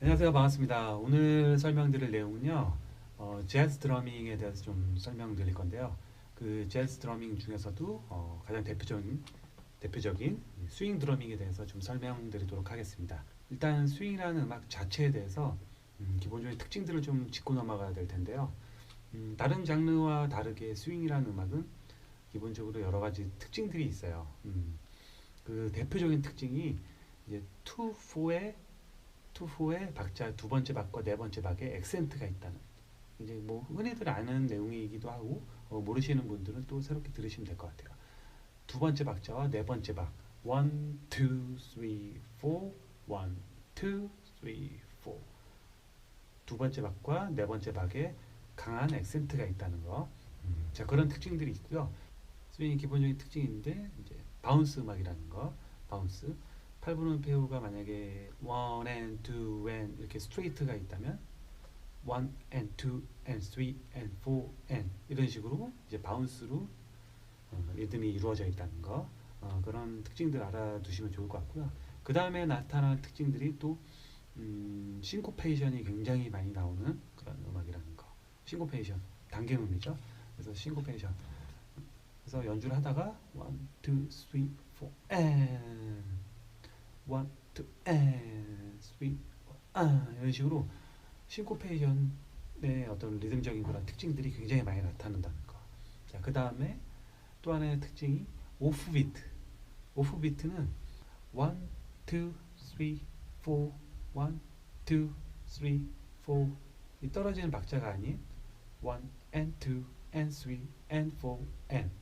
안녕하세요. 반갑습니다. 오늘 설명드릴 내용은요, 재즈 드러밍에 대해서 좀 설명드릴 건데요. 그 재즈 드러밍 중에서도 가장 대표적인 스윙 드러밍에 대해서 좀 설명드리도록 하겠습니다. 일단 스윙이라는 음악 자체에 대해서 기본적인 특징들을 좀 짚고 넘어가야 될 텐데요. 다른 장르와 다르게 스윙이라는 음악은 기본적으로 여러 가지 특징들이 있어요. 그 대표적인 특징이 이제 2/4의 투4의 박자 두 번째 박과 네 번째 박에 액센트가 있다는, 이제 뭐 흔히들 아는 내용이기도 하고 모르시는 분들은 또 새롭게 들으시면 될 것 같아요. 두 번째 박자와 네 번째 박 1, 2, 3, 4 1, 2, 3, 4 두 번째 박과 네 번째 박에 강한 액센트가 있다는 거. 자, 그런 특징들이 있고요. 스윙의 기본적인 특징인데 이제 바운스 음악이라는 거. 바운스 8분음 페어가 만약에 1 and 2 and 이렇게 스트레이트가 있다면 1 and 2 and 3 and 4 and 이런 식으로 이제 바운스로 리듬이 이루어져 있다는 거. 그런 특징들 알아두시면 좋을 것 같고요. 그 다음에 나타날 특징들이 또 싱코페이션이 굉장히 많이 나오는 그런 음악이라는 거. 싱코페이션 단계음이죠. 그래서 싱코페이션, 그래서 연주를 하다가 1, 2, 3, 4 and 1, 2 and 3 이런 식으로 싱코페이션의 어떤 리듬적인 그런 특징들이 굉장히 많이 나타난다는 거. 자, 그 다음에 또 하나의 특징이 오프비트. 오프비트는 1, 2, 3, 4 1, 2, 3, 4 이 떨어지는 박자가 아닌 1 and 2 and 3 and 4 and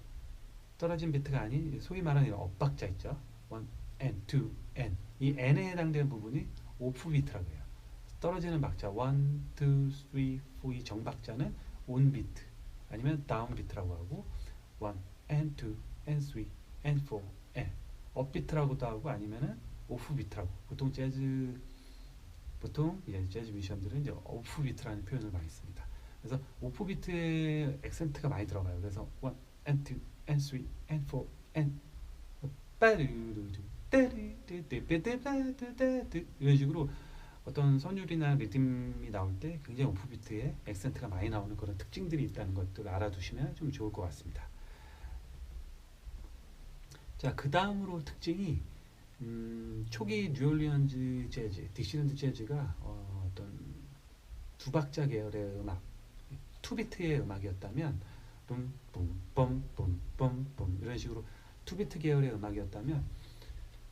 떨어진 비트가 아닌 소위 말하는 엇박자 있죠. 1 and 2 and 이 n에 해당되는 부분이 오프 비트라고 해요. 떨어지는 박자 1, 2, 3, 4 이 정박자는 온 비트 아니면 다운 비트라고 하고 1 and 2 and 3 and 4 and 업 비트라고도 하고 아니면은 오프 비트라고. 보통 이제 재즈 뮤지션들은 이제 오프 비트라는 표현을 많이 씁니다. 그래서 오프 비트에 액센트가 많이 들어가요. 그래서 1 and 2 and 3 and 4 and 이런 식으로 어떤 선율이나 리듬이 나올 때 굉장히 오프비트에 액센트가 많이 나오는 그런 특징들이 있다는 것들을 알아두시면 좀 좋을 것 같습니다. 자, 그 다음으로 특징이 초기 뉴올리언즈 재즈, 딕시랜드 재즈가 어떤 두 박자 계열의 음악, 투비트의 음악이었다면 뿜뿜뿜뿜뿜 이런 식으로 투비트 계열의 음악이었다면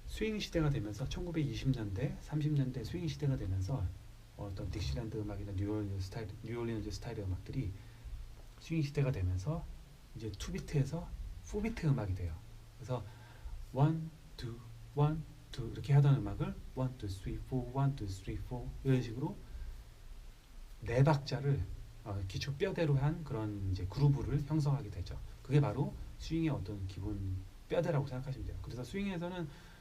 스윙 시대가 되면서 1920년대, 30년대 스윙 시대가 되면서 어떤 딕시랜드 음악이나 뉴올리언즈 스타일의 음악들이 스윙 시대가 되면서 이제 투비트에서 포비트 음악이 돼요. 그래서 1, 2, 1, 2 이렇게 하던 음악을 1, 2, 3, 4, 1, 2, 3, 4 이런 식으로 네 박자를 기초 뼈대로 한 그런 이제 그루브를 형성하게 되죠. 그게 바로 스윙의 어떤 기본 뼈대라고 생각하시면 돼요. 그래서 스윙에서는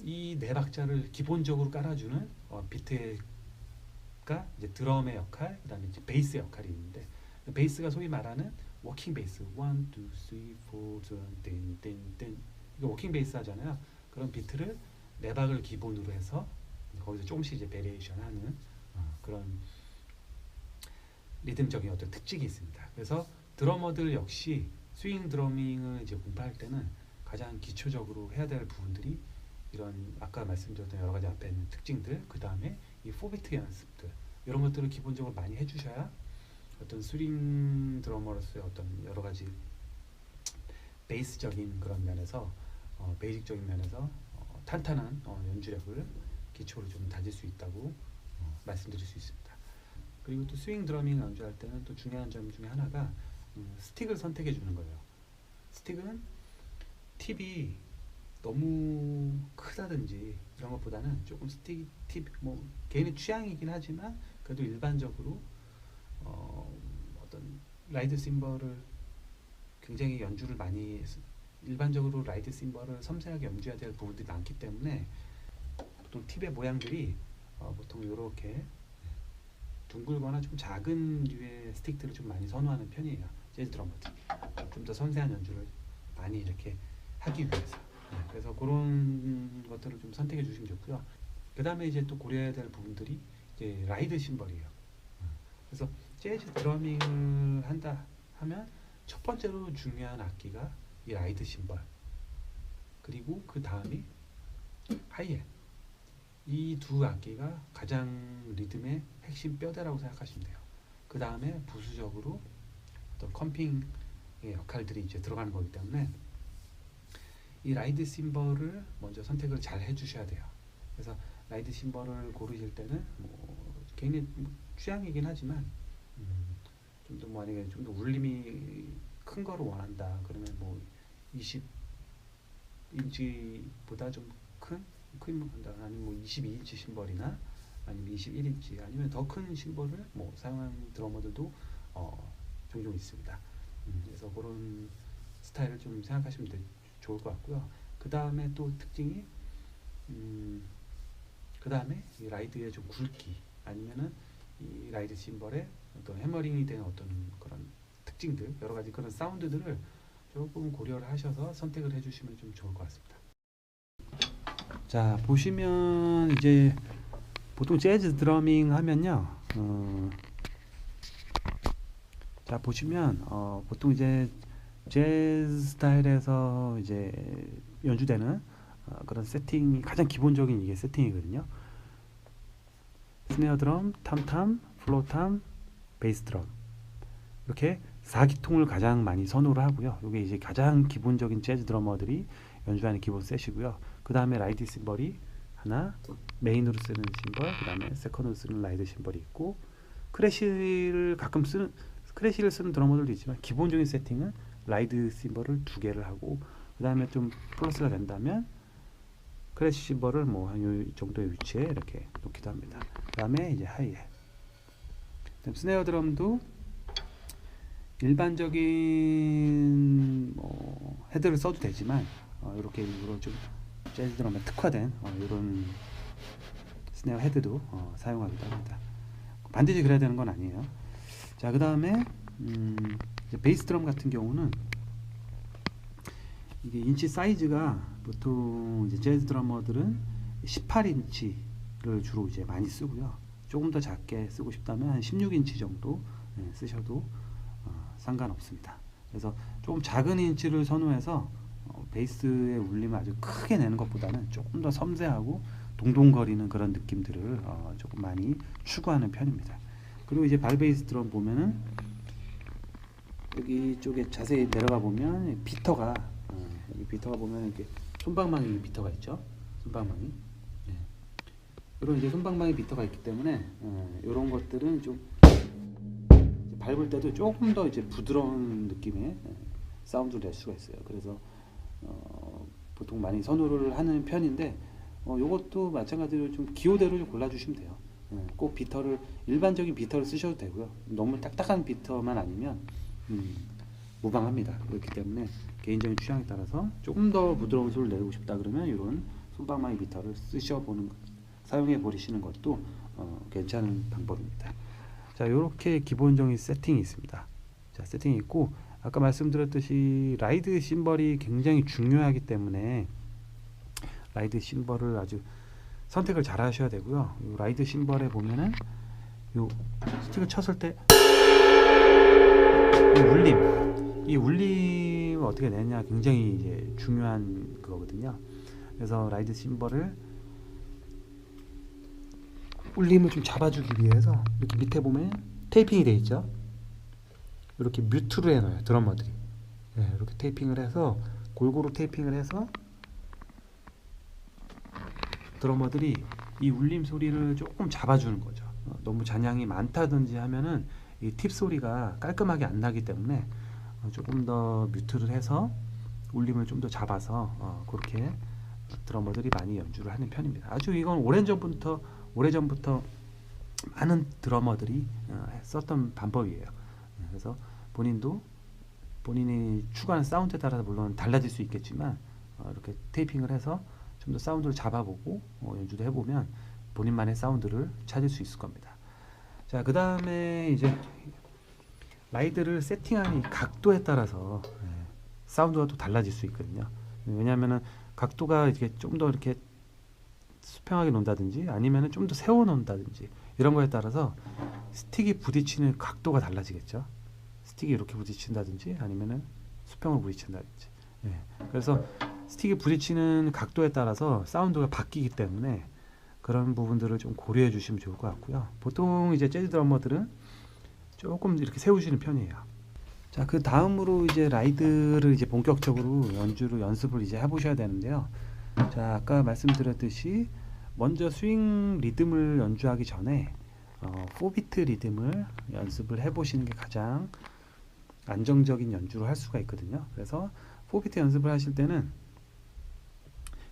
이 네 박자를 기본적으로 깔아주는 비트가 이제 드럼의 역할, 그다음에 이제 베이스 역할이 있는데, 베이스가 소위 말하는 워킹 베이스 1, 2, 3, 4, 땡땡땡 이거 워킹 베이스 하잖아요. 그런 비트를 네 박을 기본으로 해서 거기서 조금씩 이제 베리에이션 하는 그런 리듬적인 어떤 특징이 있습니다. 그래서 드러머들 역시 스윙 드러밍을 이제 공부할 때는 가장 기초적으로 해야 될 부분들이 이런 아까 말씀드렸던 여러 가지 앞에 있는 특징들, 그 다음에 이 4비트 연습들, 이런 것들을 기본적으로 많이 해주셔야 어떤 스윙 드러머로서의 어떤 여러 가지 베이스적인 그런 면에서 베이직적인 면에서 탄탄한 연주력을 기초로 좀 다질 수 있다고 말씀드릴 수 있습니다. 그리고 또 스윙 드러밍 연주할 때는 또 중요한 점 중에 하나가 스틱을 선택해 주는 거예요. 스틱은 팁이 너무 크다든지 이런 것보다는 조금 팁, 뭐 개인의 취향이긴 하지만 그래도 일반적으로 어떤 라이드 심벌을 굉장히 연주를 많이 일반적으로 라이드 심벌을 섬세하게 연주해야 될 부분들이 많기 때문에 보통 팁의 모양들이 보통 이렇게 둥글거나 좀 작은 류의 스틱들을 좀 많이 선호하는 편이에요. 재즈 드러머들이 좀 더 섬세한 연주를 많이 이렇게 하기 위해서. 그래서 그런 것들을 좀 선택해 주시면 좋고요. 그 다음에 이제 또 고려해야 될 부분들이 이제 라이드 심벌이에요. 그래서 재즈 드러밍을 한다 하면 첫 번째로 중요한 악기가 이 라이드 심벌, 그리고 그 다음이 하이햇. 이 두 악기가 가장 리듬의 핵심 뼈대라고 생각하시면 돼요. 그 다음에 부수적으로 어떤 컴핑의 역할들이 이제 들어가는 거기 때문에 이 라이드 심벌을 먼저 선택을 잘 해주셔야 돼요. 그래서 라이드 심벌을 고르실 때는 뭐 개인의 취향이긴 하지만 좀 더 만약에 좀 더 울림이 큰 거를 원한다 그러면 뭐 20인치보다 좀 큰 아니면 뭐 22인치 심벌이나 아니면 21인치 아니면 더 큰 심벌을 뭐 사용하는 드러머들도 종종 있습니다. 그래서 그런 스타일을 좀 생각하시면 좋을 것 같고요. 그 다음에 또 특징이 그 다음에 이 라이드의 좀 굵기 아니면은 이 라이드 심벌의 어떤 해머링이 되는 어떤 그런 특징들, 여러 가지 그런 사운드들을 조금 고려를 하셔서 선택을 해주시면 좀 좋을 것 같습니다. 자, 보시면 이제 보통 재즈 드러밍 하면요, 자 보시면 보통 이제 재즈 스타일에서 이제 연주되는 그런 세팅이 가장 기본적인 이게 세팅이거든요. 스네어 드럼, 탐탐, 플로탐, 베이스 드럼 이렇게 4기통을 가장 많이 선호를 하고요. 이게 이제 가장 기본적인 재즈 드러머들이 연주하는 기본 셋이고요. 그 다음에 라이드 심벌이 하나, 메인으로 쓰는 심벌, 그 다음에 세컨으로 쓰는 라이드 심벌이 있고, 크래쉬를 쓰는 드러머들도 있지만 기본적인 세팅은 라이드 심벌을 2개를 하고, 그 다음에 좀 플러스가 된다면 크래쉬 심벌을 뭐 한 이 정도의 위치에 이렇게 놓기도 합니다. 그 다음에 이제 하이햇, 스네어 드럼도 일반적인 뭐 헤드를 써도 되지만 이렇게 일부러 좀 재즈 드럼에 특화된 이런 스네어 헤드도 사용하기도 합니다. 반드시 그래야 되는 건 아니에요. 자, 그 다음에 베이스 드럼 같은 경우는 이게 인치 사이즈가 보통 이제 재즈 드러머들은 18인치를 주로 이제 많이 쓰고요. 조금 더 작게 쓰고 싶다면 한 16인치 정도 쓰셔도 상관없습니다. 그래서 조금 작은 인치를 선호해서 베이스의 울림을 아주 크게 내는 것보다는 조금 더 섬세하고 동동거리는 그런 느낌들을 조금 많이 추구하는 편입니다. 그리고 이제 발 베이스 드럼 보면은 여기 쪽에 자세히 내려가 보면 비터가 이 비터가 보면 이렇게 손방망이 비터가 있죠. 손방망이. 이런 이제 손방망이 비터가 있기 때문에 이런 것들은 좀 밟을 때도 조금 더 이제 부드러운 느낌의 사운드를 낼 수가 있어요. 그래서 보통 많이 선호를 하는 편인데 요것도 마찬가지로 좀 기호대로 좀 골라주시면 돼요. 꼭 비터를 일반적인 비터를 쓰셔도 되고요. 너무 딱딱한 비터만 아니면 무방합니다. 그렇기 때문에 개인적인 취향에 따라서 조금 더 부드러운 소리를 내고 싶다 그러면 이런 손방망이 비터를 사용해 버리시는 것도 괜찮은 방법입니다. 자, 이렇게 기본적인 세팅이 있습니다. 자, 세팅이 있고 아까 말씀드렸듯이 라이드 심벌이 굉장히 중요하기 때문에 라이드 심벌을 아주 선택을 잘 하셔야 되고요. 이 라이드 심벌에 보면은 요 스틱을 쳤을 때 이 울림을 어떻게 내냐 굉장히 이제 중요한 그거거든요. 그래서 라이드 심벌을 울림을 좀 잡아주기 위해서 이렇게 밑에 보면 테이핑이 되어 있죠. 이렇게 뮤트로 해놔요, 드러머들이. 이렇게 테이핑을 해서 골고루 테이핑을 해서 드러머들이 이 울림 소리를 조금 잡아주는 거죠. 너무 잔향이 많다든지 하면은 이 팁 소리가 깔끔하게 안 나기 때문에 조금 더 뮤트를 해서 울림을 좀 더 잡아서 그렇게 드러머들이 많이 연주를 하는 편입니다. 아주 이건 오래전부터 많은 드러머들이 썼던 방법이에요. 그래서 본인이 추구하는 사운드에 따라서 물론 달라질 수 있겠지만 이렇게 테이핑을 해서 좀 더 사운드를 잡아보고 연주도 해보면 본인만의 사운드를 찾을 수 있을 겁니다. 자, 그 다음에 이제 라이드를 세팅하는 이 각도에 따라서 사운드가 또 달라질 수 있거든요. 왜냐하면은 각도가 이렇게 좀 더 이렇게 수평하게 놓는다든지 아니면 좀 더 세워 놓는다든지 이런 거에 따라서 스틱이 부딪히는 각도가 달라지겠죠. 스틱이 이렇게 부딪힌다든지 아니면은 수평을 부딪힌다든지. 예. 그래서 스틱이 부딪히는 각도에 따라서 사운드가 바뀌기 때문에 그런 부분들을 좀 고려해 주시면 좋을 것 같고요. 보통 이제 재즈 드러머들은 조금 이렇게 세우시는 편이에요. 자, 그 다음으로 이제 라이드를 이제 본격적으로 연습을 이제 해보셔야 되는데요. 자, 아까 말씀드렸듯이 먼저 스윙 리듬을 연주하기 전에 4비트 리듬을 연습을 해보시는 게 가장 안정적인 연주를 할 수가 있거든요. 그래서 4비트 연습을 하실 때는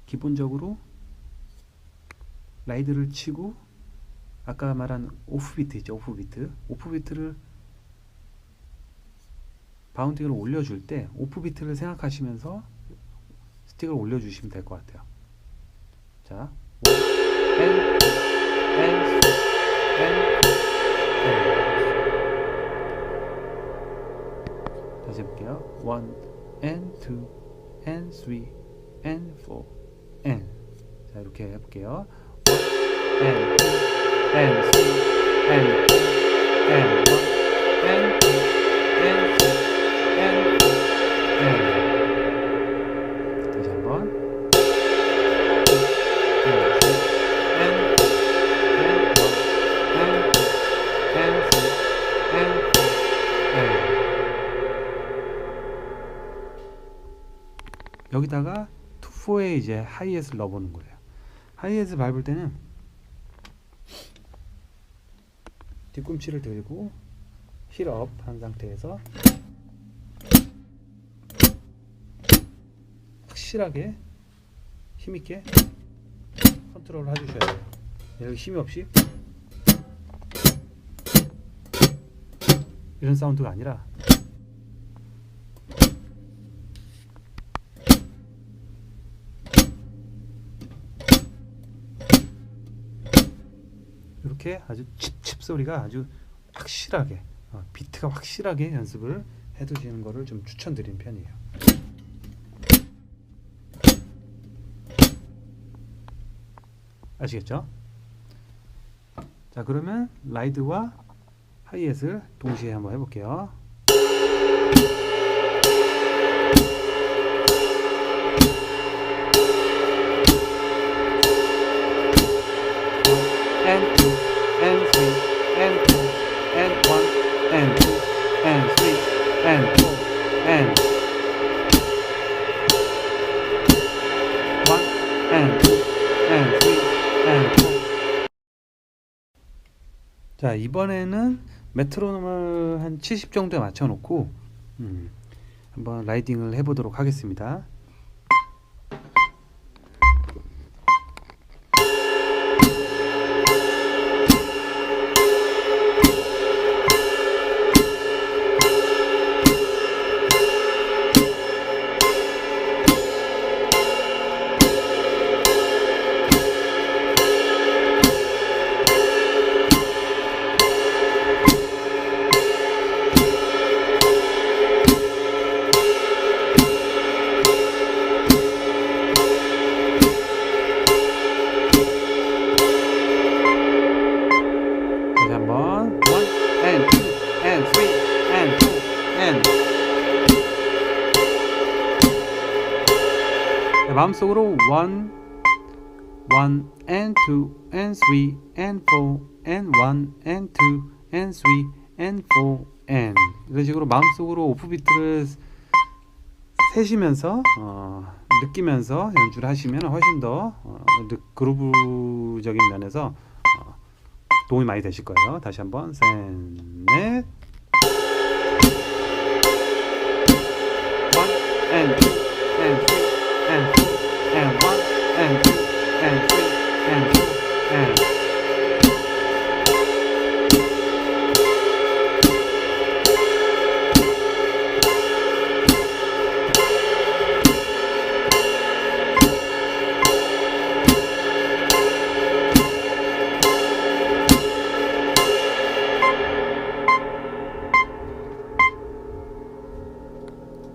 기본적으로 라이드를 치고 아까 말한 오프비트 있죠. 오프비트를 바운딩을 올려줄 때 오프비트를 생각하시면서 스틱을 올려주시면 될 것 같아요. 자, 다시 해볼게요. 1 and 2 and 3 and 4 and 자, 이렇게 해볼게요. 1 and 2 and 3 and 4 and 1 and 2 and 3 and 4 and 다시 한번 여기다가 2,4에 이제 하이햇을 넣어보는 거예요. 하이햇을 밟을 때는 뒤꿈치를 들고 힐업 한 상태에서 확실하게 힘있게 컨트롤을 해주셔야 돼요. 여기 힘이 없이 이런 사운드가 아니라 이렇게 아주 칩칩 소리가 아주 확실하게 비트가 확실하게 연습을 해두시는 거를 좀 추천드리는 편이에요. 아시겠죠? 자, 그러면 라이드와 하이햇을 동시에 한번 해볼게요. And 2 and 3 and 2 and 1 and 2 and 3 and 4 and 1 and 2 and 3 and 4. 자, 이번에는 메트로놈을 한 70 정도에 맞춰 놓고 한번 라이딩을 해보도록 하겠습니다. 마음속으로 1 and 2 and 3 and 4 and 1 and 2 and 3 and 4 and 이런 식으로 마음속으로 오프비트를 세시면서 느끼면서 연주를 하시면 훨씬 더 그루브적인 면에서 도움이 많이 되실 거예요. 다시 한번 셋, 넷 1 and 2 and 3 and 4 and 1 and 2 and 3 and 4 and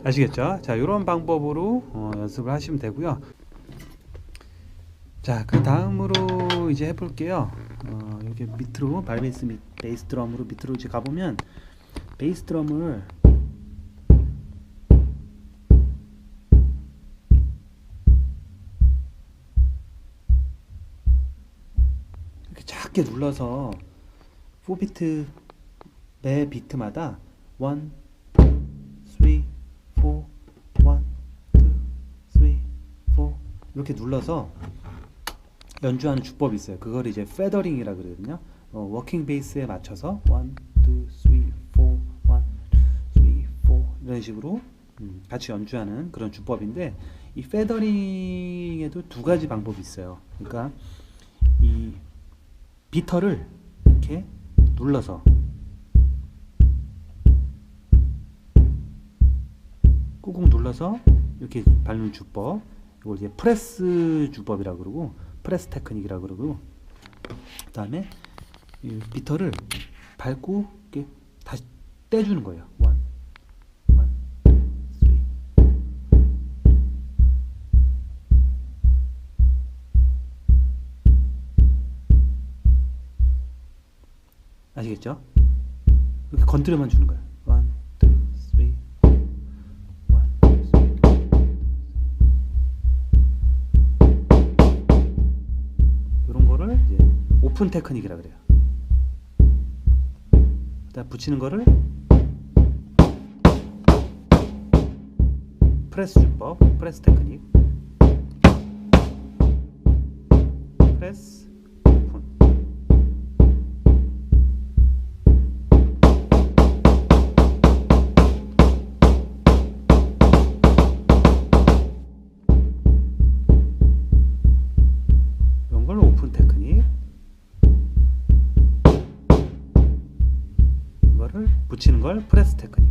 아시겠죠? 자, 이런 방법으로 연습을 하시면 되고요. 자, 그 다음으로 이제 해볼게요. 여기 밑으로 베이스 드럼으로 밑으로 이제 가보면 베이스 드럼을 이렇게 작게 눌러서 4비트 매 비트마다 1, 2, 3, 4, 1, 2, 3, 4 이렇게 눌러서 연주하는 주법이 있어요. 그걸 이제 페더링이라 그러거든요. 워킹 베이스에 맞춰서 1, 2, 3, 4, 1, 2, 3, 4 이런 식으로 같이 연주하는 그런 주법인데 이 페더링에도 두 가지 방법이 있어요. 그러니까 이 비터를 이렇게 눌러서 꾹꾹 눌러서 이렇게 밟는 주법, 이걸 이제 프레스 주법이라고 그러고 프레스 테크닉이라고 그러고, 그 다음에 이 비터를 밟고 이렇게 다시 떼주는 거예요. 1, 1, 2, 3 아시겠죠? 이렇게 건드려만 주는 거예요. 1, 2, 3 이런 거를 이제 오픈 테크닉이라 그래요. 그다음 붙이는 거를 프레스 주법, 프레스 테크닉, 프레스 오픈. 이런 걸 오픈 테크닉. 이거를 붙이는 걸 프레스 테크닉.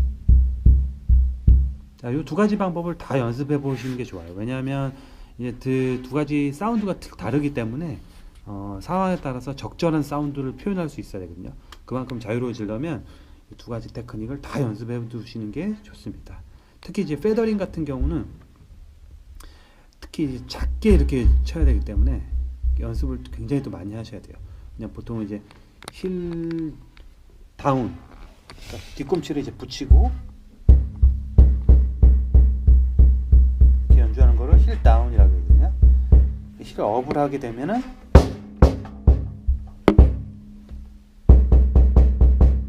자, 이 두 가지 방법을 다 연습해 보시는 게 좋아요. 왜냐하면 이제 그 두 가지 사운드가 다르기 때문에 상황에 따라서 적절한 사운드를 표현할 수 있어야 되거든요. 그만큼 자유로워지려면 이 두 가지 테크닉을 다 연습해 두시는 게 좋습니다. 특히 이제 페더링 같은 경우는 특히 이제 작게 이렇게 쳐야 되기 때문에 연습을 굉장히 또 많이 하셔야 돼요. 그냥 보통 이제 힐 다운, 그러니까 뒤꿈치를 이제 붙이고 이렇게 연주하는 거를 힐 다운이라고 하거든요. 힐 업을 하게 되면은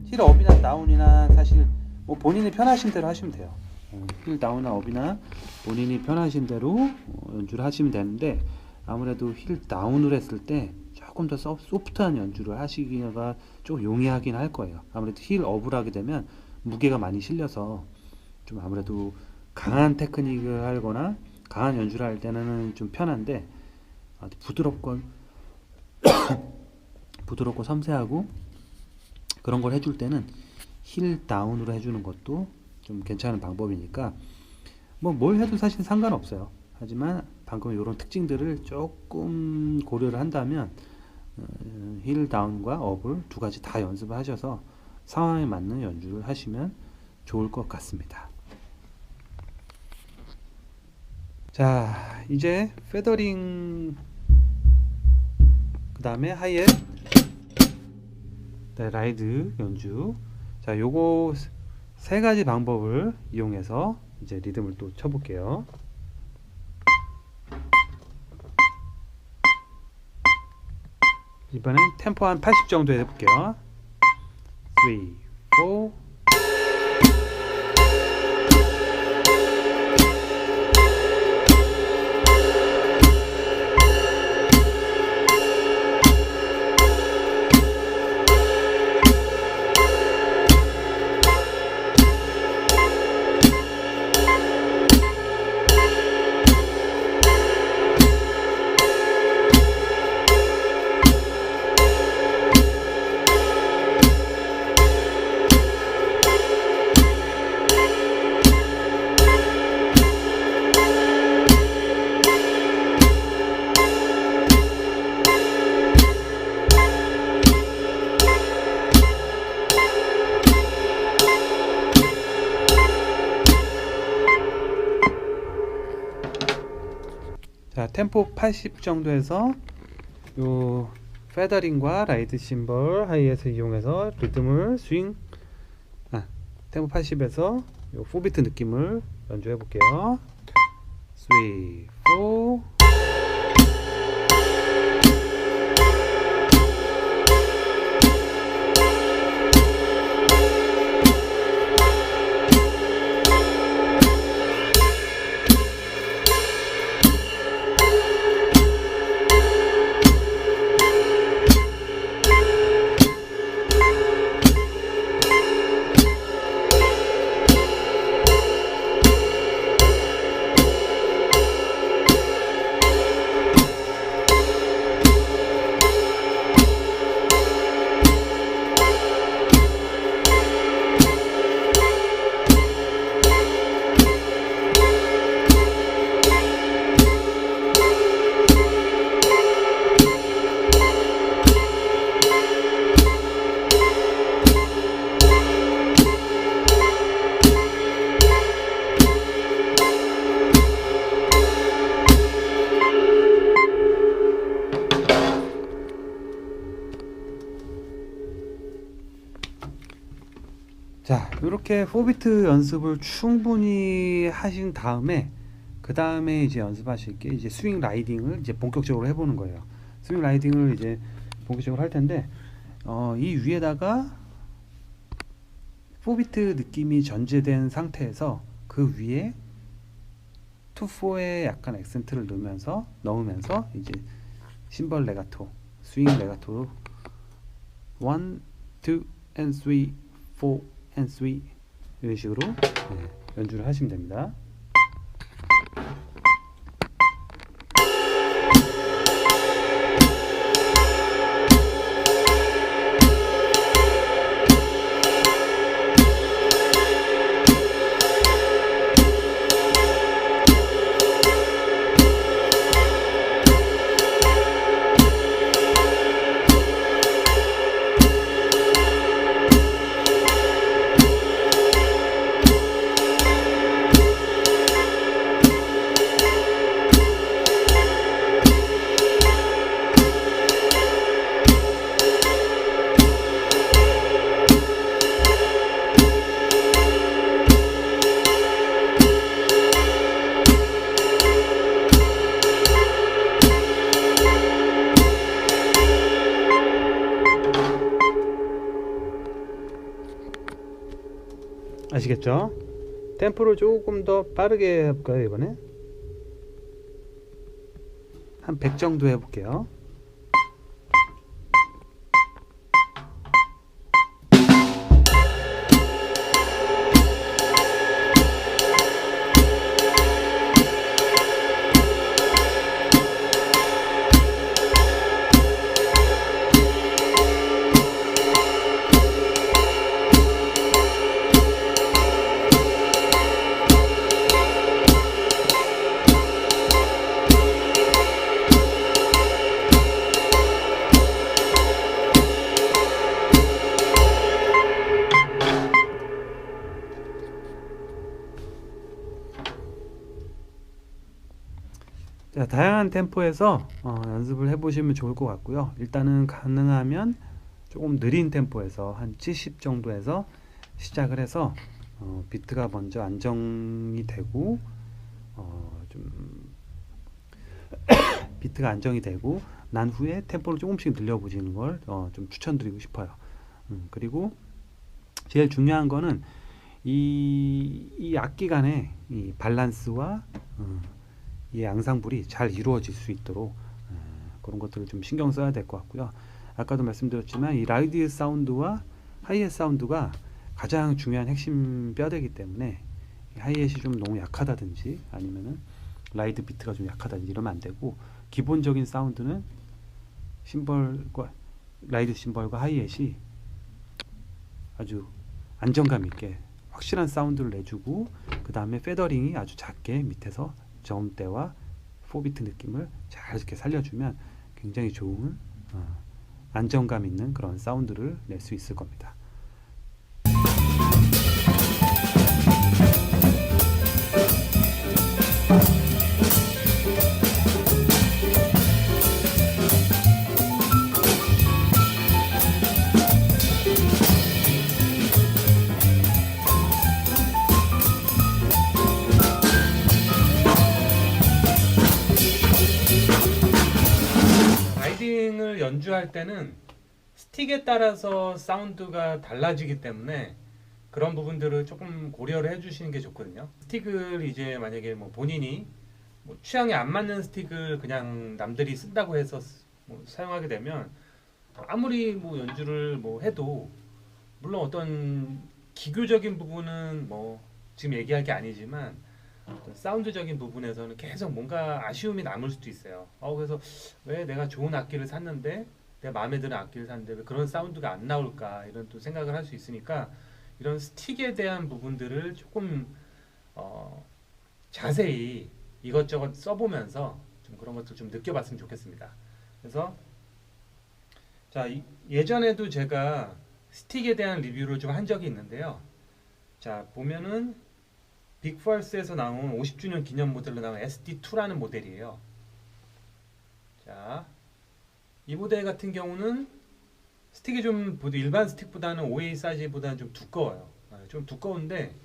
힐 업이나 다운이나 사실 뭐 본인이 편하신 대로 하시면 돼요. 힐 다운이나 업이나 본인이 편하신 대로 연주를 하시면 되는데, 아무래도 힐 다운을 했을 때 조금 더 소프트한 연주를 하시기가 좀 용이하긴 할 거예요. 아무래도 힐 업을 하게 되면 무게가 많이 실려서 좀 아무래도 강한 테크닉을 하거나 강한 연주를 할 때는 좀 편한데, 부드럽고 부드럽고 섬세하고 그런 걸 해줄 때는 힐 다운으로 해주는 것도 좀 괜찮은 방법이니까 뭐 뭘 해도 사실 상관없어요. 하지만 방금 이런 특징들을 조금 고려를 한다면 힐 다운과 업을 두 가지 다 연습을 하셔서 상황에 맞는 연주를 하시면 좋을 것 같습니다. 자, 이제 페더링, 그 다음에 하이햇, 라이드 연주. 자, 요거 세 가지 방법을 이용해서 이제 리듬을 또 쳐볼게요. 이번엔 템포 한 80 정도 해볼게요. 3, 4. 자, 템포 80 정도에서 요 페더링과 라이드 심벌 하이햇을 이용해서 리듬을 템포 80에서 요 4비트 느낌을 연주해 볼게요. 3, 4. 자, 이렇게 4비트 연습을 충분히 하신 다음에 그 다음에 이제 연습하실 게 이제 스윙 라이딩을 이제 본격적으로 해보는 거예요. 스윙 라이딩을 이제 본격적으로 할 텐데 이 위에다가 4비트 느낌이 전제된 상태에서 그 위에 2/4의 약간 액센트를 넣으면서 이제 심벌 레가토, 스윙 레가토로 1, 2, and 3, 4 and 3 이런 식으로 연주를 하시면 됩니다. 아시겠죠? 템포를 조금 더 빠르게 해볼까요? 이번에 한 100 정도 해볼게요. 자, 다양한 템포에서 연습을 해보시면 좋을 것 같고요. 일단은 가능하면 조금 느린 템포에서 한 70 정도에서 시작을 해서 비트가 먼저 안정이 되고 좀 비트가 안정이 되고 난 후에 템포를 조금씩 늘려보시는 걸 좀 추천드리고 싶어요. 그리고 제일 중요한 거는 이 악기 간의 이 밸런스와 이 양상불이 잘 이루어질 수 있도록 그런 것들을 좀 신경 써야 될 것 같고요. 아까도 말씀드렸지만 이 라이드 사운드와 하이햇 사운드가 가장 중요한 핵심 뼈대이기 때문에 하이햇이 좀 너무 약하다든지 아니면은 라이드 비트가 좀 약하다든지 이러면 안 되고, 기본적인 사운드는 심벌과 라이드 심벌과 하이햇이 아주 안정감 있게 확실한 사운드를 내주고, 그 다음에 페더링이 아주 작게 밑에서 저음대와 4비트 느낌을 잘 이렇게 살려주면 굉장히 좋은 안정감 있는 그런 사운드를 낼 수 있을 겁니다. 스트링을 연주할 때는 스틱에 따라서 사운드가 달라지기 때문에 그런 부분들을 조금 고려를 해주시는 게 좋거든요. 스틱을 이제 만약에 뭐 본인이 뭐 취향에 안 맞는 스틱을 그냥 남들이 쓴다고 해서 뭐 사용하게 되면 아무리 뭐 연주를 뭐 해도 물론 어떤 기교적인 부분은 뭐 지금 얘기할 게 아니지만 어떤 사운드적인 부분에서는 계속 뭔가 아쉬움이 남을 수도 있어요. 그래서 왜 내가 좋은 악기를 샀는데 내 마음에 드는 악기를 샀는데 왜 그런 사운드가 안 나올까 이런 또 생각을 할 수 있으니까 이런 스틱에 대한 부분들을 조금 자세히 이것저것 써보면서 좀 그런 것들 좀 느껴봤으면 좋겠습니다. 그래서 자 예전에도 제가 스틱에 대한 리뷰를 좀 한 적이 있는데요. 자 보면은 빅펄스에서 나온 50주년 기념 모델로 나온 SD2라는 모델이에요. 자, 이 모델 같은 경우는 스틱이 좀 일반 스틱보다는 OA 사이즈보다는 좀 두꺼워요. 좀 두꺼운데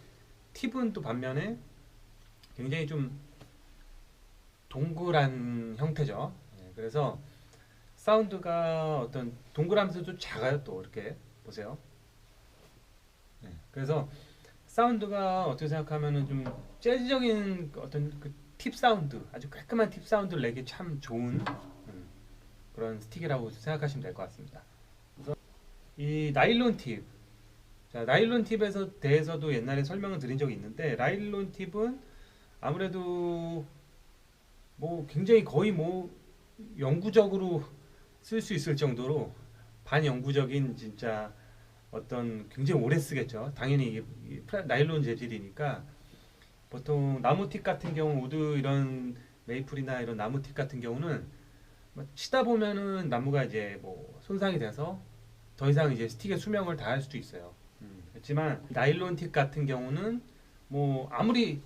팁은 또 반면에 굉장히 좀 동그란 형태죠. 그래서 사운드가 어떤 동그라면서도 작아요. 또 이렇게 보세요. 그래서 사운드가 어떻게 생각하면은 좀 재즈적인 어떤 그 팁 사운드, 아주 깔끔한 팁 사운드를 내기 참 좋은 그런 스틱이라고 생각하시면 될 것 같습니다. 그래서 이 나일론 팁, 자 나일론 팁에서 대해서도 옛날에 설명을 드린 적이 있는데 나일론 팁은 아무래도 뭐 굉장히 거의 뭐 영구적으로 쓸 수 있을 정도로 반영구적인 진짜 어떤 굉장히 오래 쓰겠죠. 당연히 이게 나일론 재질이니까 보통 나무팁 같은 경우 우드 이런 메이플이나 이런 나무팁 같은 경우는 뭐 치다 보면은 나무가 이제 뭐 손상이 돼서 더 이상 이제 스틱의 수명을 다할 수도 있어요. 그렇지만 나일론 팁 같은 경우는 뭐 아무리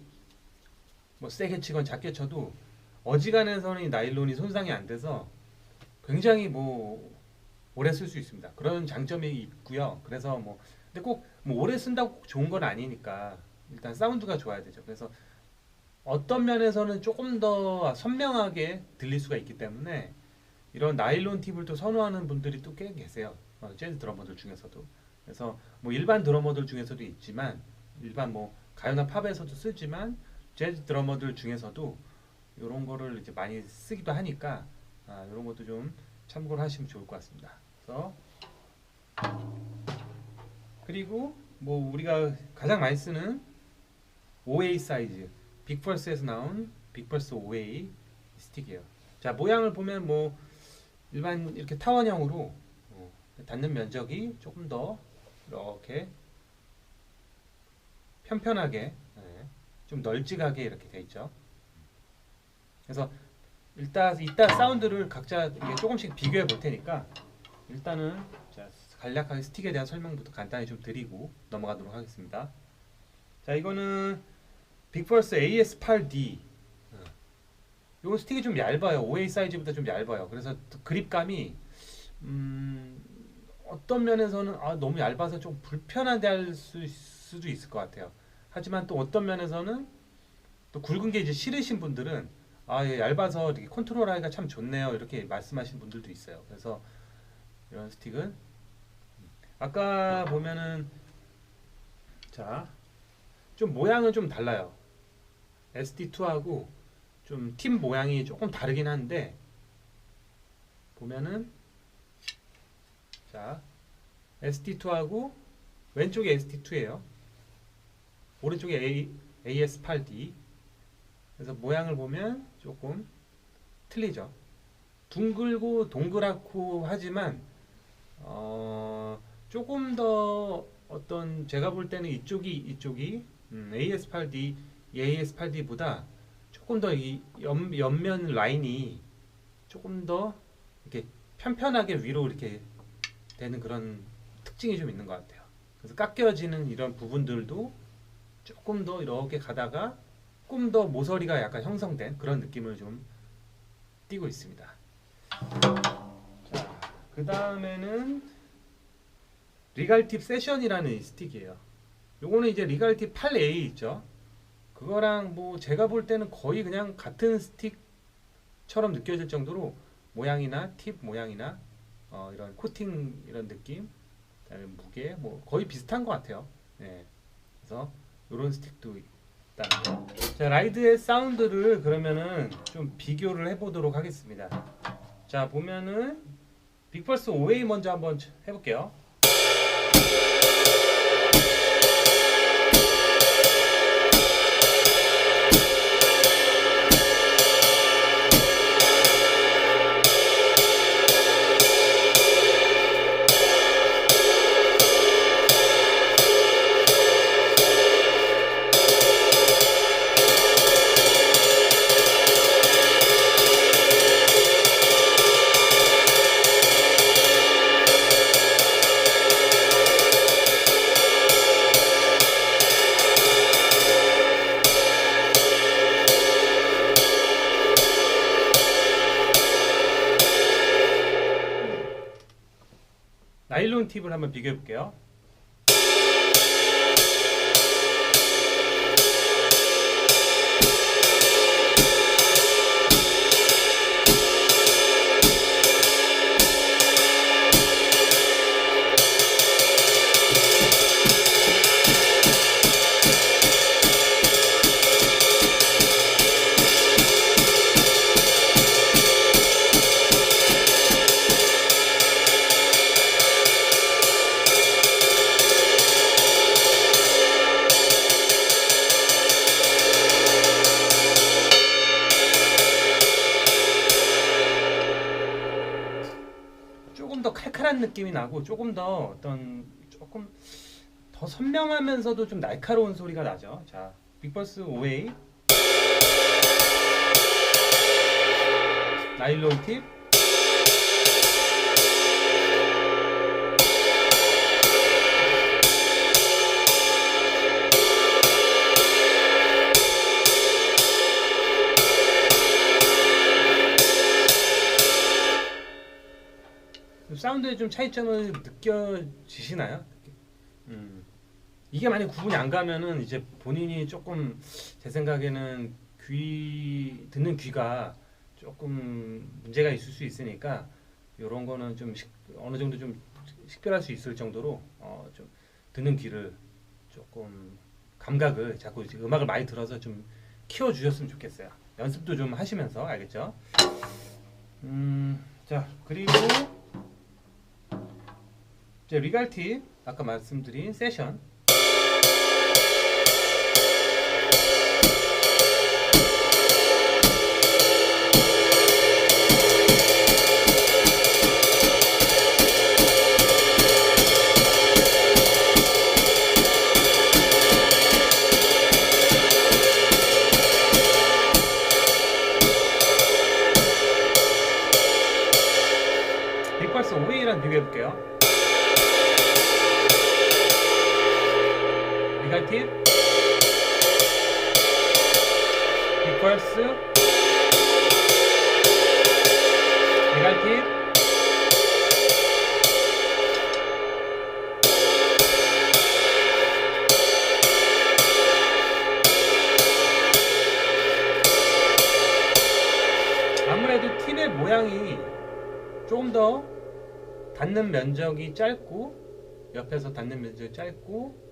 뭐 세게 치건 작게 쳐도 어지간해서는 이 나일론이 손상이 안 돼서 굉장히 뭐 오래 쓸 수 있습니다. 그런 장점이 있고요. 그래서 뭐 근데 꼭 뭐 오래 쓴다고 꼭 좋은 건 아니니까 일단 사운드가 좋아야 되죠. 그래서 어떤 면에서는 조금 더 선명하게 들릴 수가 있기 때문에 이런 나일론 팁을 또 선호하는 분들이 또 꽤 계세요. 재즈 드러머들 중에서도. 그래서 뭐 일반 드러머들 중에서도 있지만 일반 뭐 가요나 팝에서도 쓰지만 재즈 드러머들 중에서도 이런 거를 이제 많이 쓰기도 하니까 이런 것도 좀 참고를 하시면 좋을 것 같습니다. 그래서 그리고 뭐 우리가 가장 많이 쓰는 OA 사이즈 빅펄스에서 나온 빅펄스 OA 스틱이에요. 자 모양을 보면 뭐 일반 이렇게 타원형으로 닿는 면적이 조금 더 이렇게 편편하게 좀 널찍하게 이렇게 돼 있죠. 그래서 이따 사운드를 각자 조금씩 비교해 볼 테니까 일단은 자, 간략하게 스틱에 대한 설명부터 간단히 좀 드리고 넘어가도록 하겠습니다. 자 이거는 빅펄스 AS8D. 요 스틱이 좀 얇아요. OA 사이즈보다 좀 얇아요. 그래서 그립감이 어떤 면에서는 너무 얇아서 좀 불편하게 할 수도 있을 것 같아요. 하지만 또 어떤 면에서는 또 굵은 게 이제 싫으신 분들은 예, 얇아서 이렇게 컨트롤하기가 참 좋네요. 이렇게 말씀하시는 분들도 있어요. 그래서 이런 스틱은 아까 보면은 자, 좀 모양은 좀 달라요. SD2하고 좀 팁 모양이 조금 다르긴 한데 보면은 자, SD2하고 왼쪽이 SD2예요. 오른쪽에 AS8D. 그래서 모양을 보면 조금 틀리죠. 둥글고 동그랗고 하지만 조금 더 어떤 제가 볼 때는 이쪽이 AS8D보다 조금 더 이 옆면 라인이 조금 더 이렇게 편편하게 위로 이렇게 되는 그런 특징이 좀 있는 것 같아요. 그래서 깎여지는 이런 부분들도 조금 더 이렇게 가다가 조금 더 모서리가 약간 형성된 그런 느낌을 좀 띄고 있습니다. 자, 그 다음에는 리갈팁 세션이라는 스틱이에요. 요거는 이제 리갈팁 8A 있죠. 그거랑 뭐 제가 볼 때는 거의 그냥 같은 스틱처럼 느껴질 정도로 모양이나 팁 모양이나 이런 코팅 이런 느낌, 그다음에 무게 뭐 거의 비슷한 것 같아요. 네. 그래서 이런 스틱도 있다는 거. 자, 라이드의 사운드를 그러면은 좀 비교를 해보도록 하겠습니다. 자, 보면은 빅펄스 5A 먼저 한번 해볼게요. 나일론 팁을 한번 비교해 볼게요. 조금 더 칼칼한 느낌이 나고 조금 더 조금 더 선명하면서도 좀 날카로운 소리가 나죠. 자, 빅버스 5A 나일론 팁. 사운드에 좀 차이점을 느껴지시나요? 이게 만약 구분이 안 가면은 이제 본인이 조금 제 생각에는 듣는 귀가 조금 문제가 있을 수 있으니까 이런 거는 좀 어느 정도 좀 식별할 수 있을 정도로 좀 듣는 귀를 조금 감각을 자꾸 이제 음악을 많이 들어서 좀 키워 주셨으면 좋겠어요. 연습도 좀 하시면서 알겠죠? 자, 그리고 이제 리갈팁 아까 말씀드린 세션 빅펄스 5A랑 비교해 볼게요. 리갈팁 빅펄스 리갈팁 아무래도 팁의 모양이 조금 더 닿는 면적이 짧고 옆에서 닿는 면적이 짧고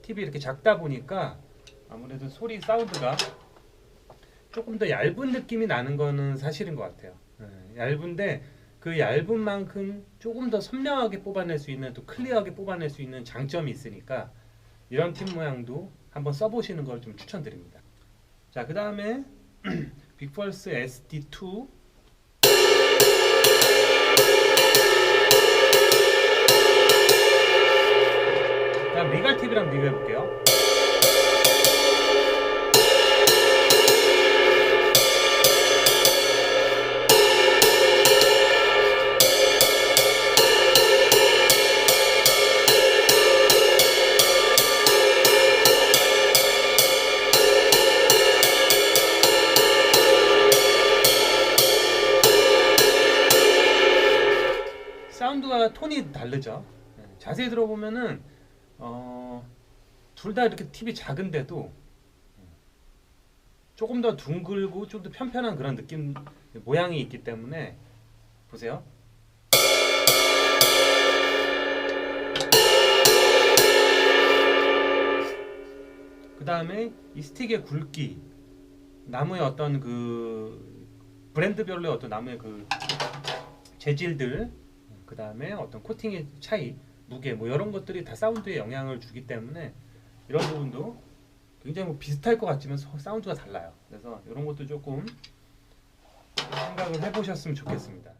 팁이 이렇게 작다 보니까 아무래도 소리 사운드가 조금 더 얇은 느낌이 나는 거는 사실인 것 같아요. 얇은데 그 얇은 만큼 조금 더 선명하게 뽑아낼 수 있는 또 클리어하게 뽑아낼 수 있는 장점이 있으니까 이런 팁 모양도 한번 써보시는 걸 좀 추천드립니다. 자, 그 다음에 빅펄스 SD2 그다음 리갈팁이랑 비교해 볼게요. 사운드가 톤이 다르죠. 자세히 들어보면은 둘 다 이렇게 팁이 작은데도 조금 더 둥글고 좀 더 편편한 그런 느낌 모양이 있기 때문에 보세요. 그 다음에 이 스틱의 굵기, 나무의 어떤 그 브랜드별로의 어떤 나무의 그 재질들, 그 다음에 어떤 코팅의 차이, 무게 뭐 이런 것들이 다 사운드에 영향을 주기 때문에 이런 부분도 굉장히 뭐 비슷할 것 같지만 사운드가 달라요. 그래서 이런 것도 조금 생각을 해보셨으면 좋겠습니다.